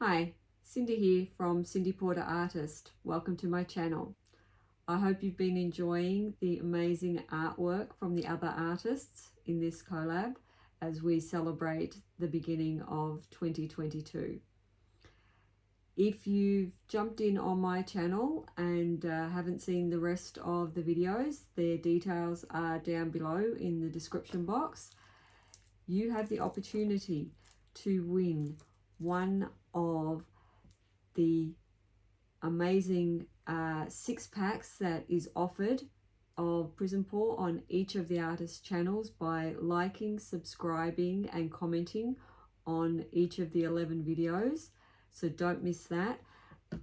Hi, Cindy here from Cindy Porter Artist. Welcome to my channel. I hope you've been enjoying the amazing artwork from the other artists in this collab as we celebrate the beginning of 2022. If you've jumped in on my channel and haven't seen the rest of the videos, their details are down below in the description box. You have the opportunity to win one of the amazing 6 packs that is offered of PrizmPour on each of the artists' channels by liking, subscribing and commenting on each of the 11 videos. So don't miss that.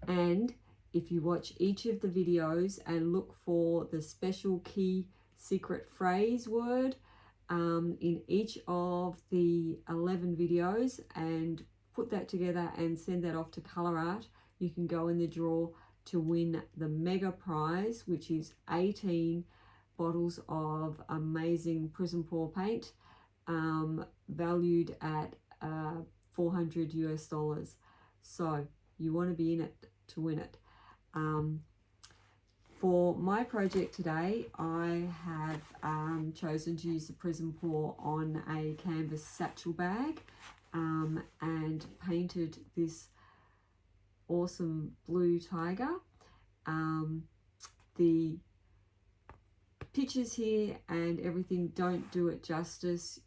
And if you watch each of the videos and look for the special key secret phrase word in each of the 11 videos and put that together and send that off to ColourArte, you can go in the draw to win the mega prize, which is 18 bottles of amazing PrizmPour paint, valued at $400 US. So you want to be in it to win it. For my project today, I have chosen to use the PrizmPour on a canvas satchel bag and painted this awesome blue tiger. The pictures here and everything don't do it justice.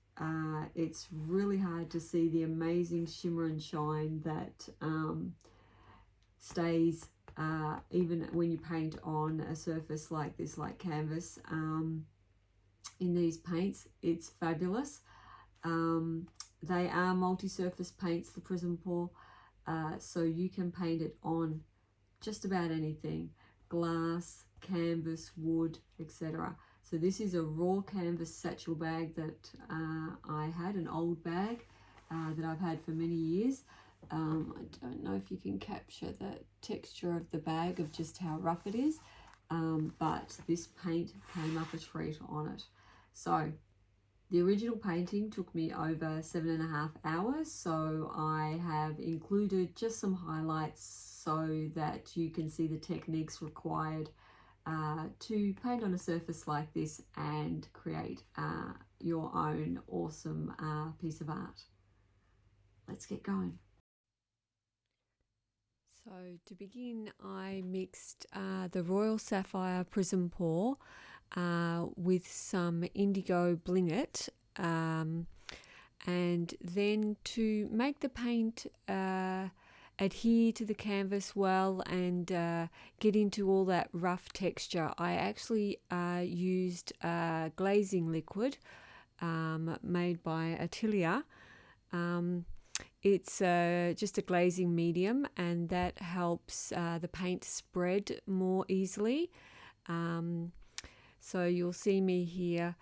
It's really hard to see the amazing shimmer and shine that stays even when you paint on a surface like this, like canvas. In these paints, it's fabulous. They are multi-surface paints, the PrizmPour, so you can paint it on just about anything: glass, canvas, wood, etc. So this is a raw canvas satchel bag that I had, an old bag that I've had for many years. I don't know if you can capture the texture of the bag, of just how rough it is, but this paint came up a treat on it. So the original painting took me over 7.5 hours, so I have included just some highlights so that you can see the techniques required to paint on a surface like this and create your own awesome piece of art. Let's get going. So to begin, I mixed the Royal Sapphire PrizmPour with some Indigo Bling It, and then to make the paint adhere to the canvas well and get into all that rough texture, I actually used glazing liquid made by Dahlia. It's just a glazing medium, and that helps the paint spread more easily. So you'll see me here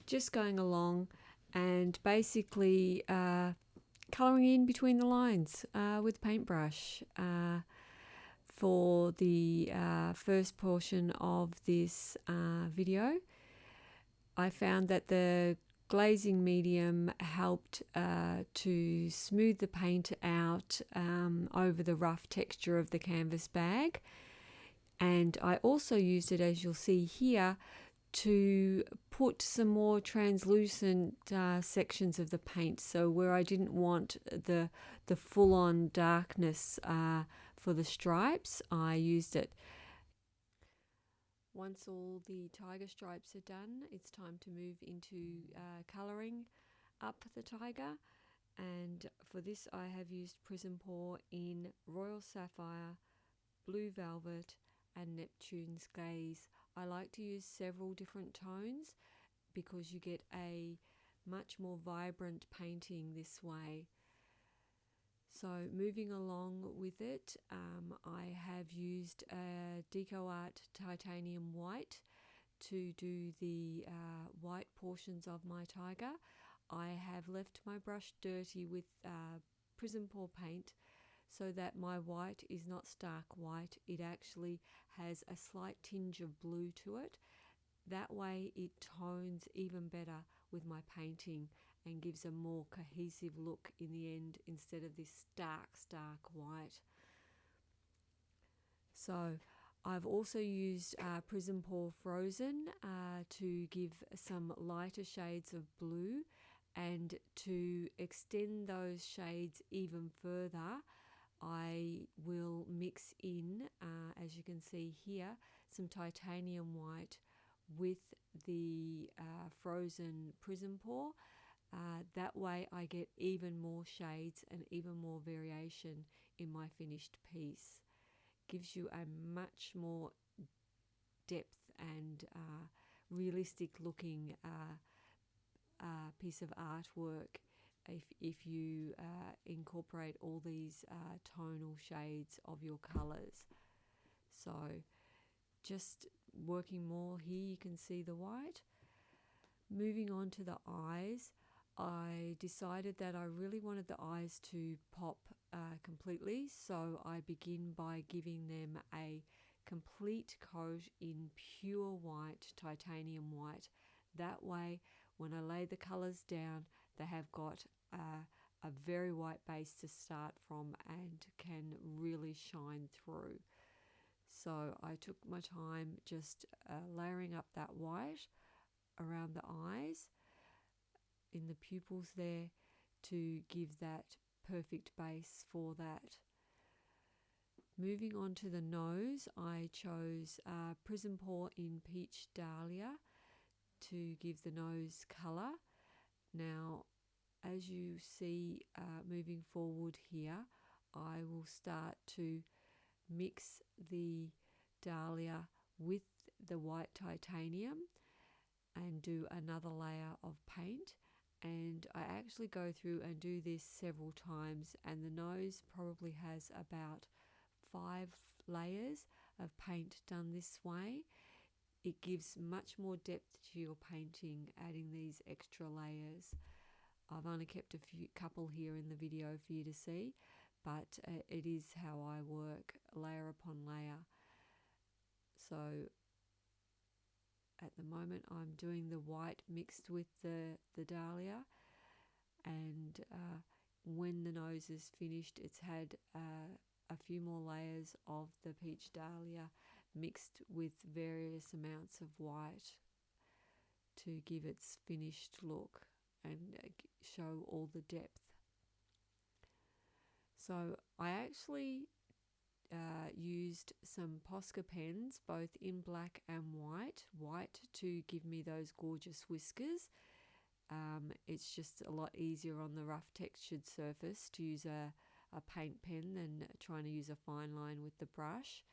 just going along and basically colouring in between the lines with a paintbrush. For the first portion of this video, I found that the glazing medium helped to smooth the paint out over the rough texture of the canvas bag, and I also used it, as you'll see here, to put some more translucent sections of the paint. So where I didn't want the full-on darkness for the stripes, I used it. Once all the tiger stripes are done, it's time to move into colouring up the tiger, and for this I have used PrizmPour in Royal Sapphire, Blue Velvet and Neptune's Glaze. I like to use several different tones because you get a much more vibrant painting this way. So moving along with it, I have used a ColourArte titanium white to do the white portions of my tiger. I have left my brush dirty with PrizmPour paint so that my white is not stark white. It actually has a slight tinge of blue to it. That way it tones even better with my painting and gives a more cohesive look in the end instead of this stark white. So I've also used PrizmPour Frozen to give some lighter shades of blue, and to extend those shades even further I will mix in, as you can see here, some titanium white with the frozen PrizmPour. That way I get even more shades and even more variation in my finished piece. Gives you a much more depth and realistic looking piece of artwork if you incorporate all these tonal shades of your colours. So just working more here, you can see the white. Moving on to the eyes, I decided that I really wanted the eyes to pop completely, so I begin by giving them a complete coat in pure white, titanium white. That way, when I lay the colours down, they have got a very white base to start from and can really shine through. So I took my time just layering up that white around the eyes, in the pupils there, to give that perfect base for that. Moving on to the nose, I chose PrizmPour in Peach Dahlia to give the nose colour. Now, as you see moving forward here, I will start to mix the Dahlia with the white titanium and do another layer of paint. And I actually go through and do this several times, and the nose probably has about 5 layers of paint done this way. It gives much more depth to your painting, adding these extra layers. I've only kept a couple here in the video for you to see, but it is how I work, layer upon layer. So at the moment I'm doing the white mixed with the Dahlia, and when the nose is finished, it's had a few more layers of the Peach Dahlia mixed with various amounts of white to give its finished look and show all the depth. So I actually used some Posca pens, both in black and white to give me those gorgeous whiskers. It's just a lot easier on the rough textured surface to use a paint pen than trying to use a fine line with the brush.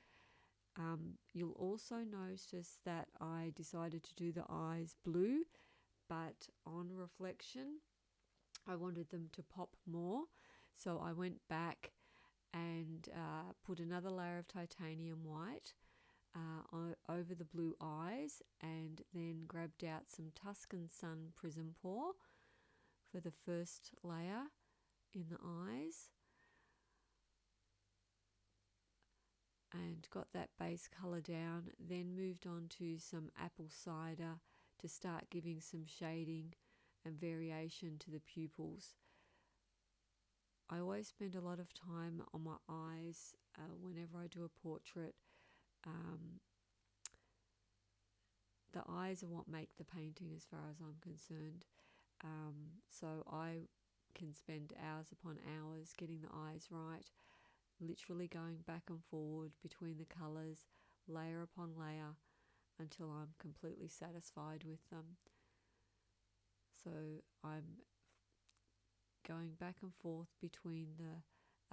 You'll also notice that I decided to do the eyes blue, but on reflection I wanted them to pop more, so I went back and put another layer of titanium white over the blue eyes, and then grabbed out some Tuscan Sun PrizmPour for the first layer in the eyes, and got that base colour down. Then moved on to some apple cider to start giving some shading and variation to the pupils. I always spend a lot of time on my eyes whenever I do a portrait. The eyes are what make the painting as far as I'm concerned. So I can spend hours upon hours getting the eyes right, literally going back and forward between the colours, layer upon layer, until I'm completely satisfied with them. So I'm going back and forth between the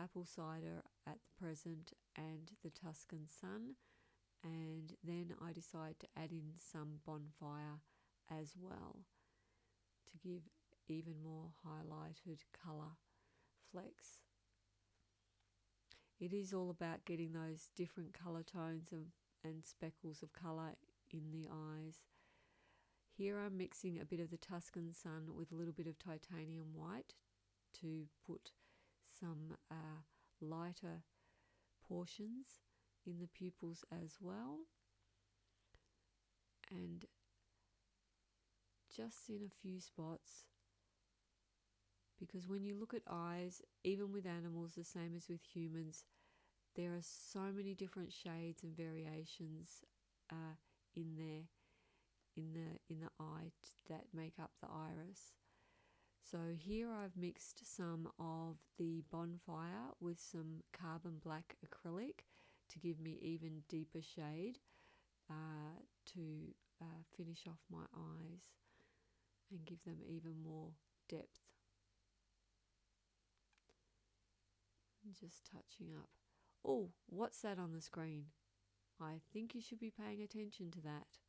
apple cider at the present and the Tuscan Sun, and then I decide to add in some Bonfire as well to give even more highlighted colour flecks. It is all about getting those different colour tones and speckles of colour in the eyes. Here I'm mixing a bit of the Tuscan Sun with a little bit of titanium white to put some lighter portions in the pupils as well, and just in a few spots because when you look at eyes, even with animals, the same as with humans, there are so many different shades and variations in there, in the eye that make up the iris. So here I've mixed some of the Bonfire with some carbon black acrylic to give me even deeper shade to finish off my eyes and give them even more depth. And just touching up. Oh, what's that on the screen? I think you should be paying attention to that.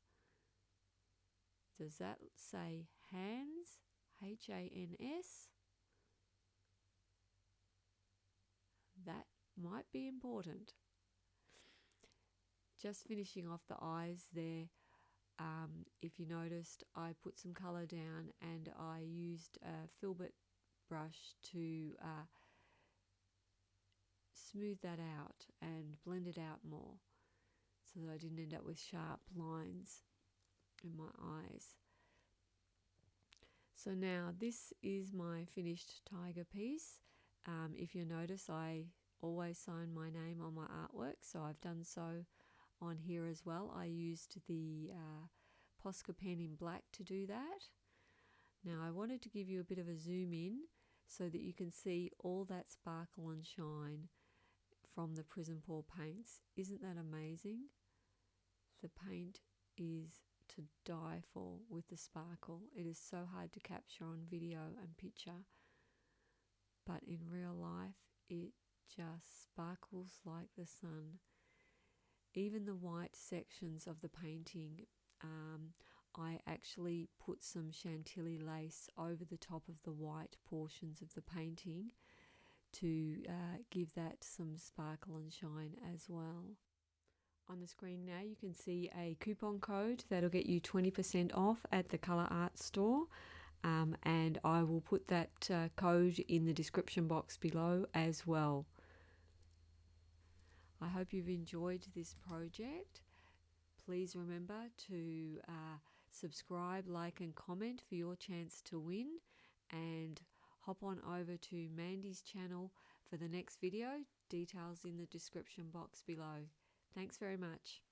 Does that say hands? H-A-N-S? That might be important. Just finishing off the eyes there. If you noticed, I put some colour down and I used a filbert brush to smooth that out and blend it out more so that I didn't end up with sharp lines in my eyes. So now this is my finished tiger piece. If you notice, I always sign my name on my artwork, so I've done so on here as well. I used the Posca pen in black to do that. Now I wanted to give you a bit of a zoom in so that you can see all that sparkle and shine from the Prizm Pour paints. Isn't that amazing? The paint is to die for with the sparkle. It is so hard to capture on video and picture, but in real life it just sparkles like the sun. Even the white sections of the painting, I actually put some Chantilly lace over the top of the white portions of the painting to give that some sparkle and shine as well. On the screen now you can see a coupon code that'll get you 20% off at the ColourArte store, and I will put that code in the description box below as well. I hope you've enjoyed this project. Please remember to subscribe, like and comment for your chance to win, and hop on over to Mandy's channel for the next video. Details in the description box below. Thanks very much.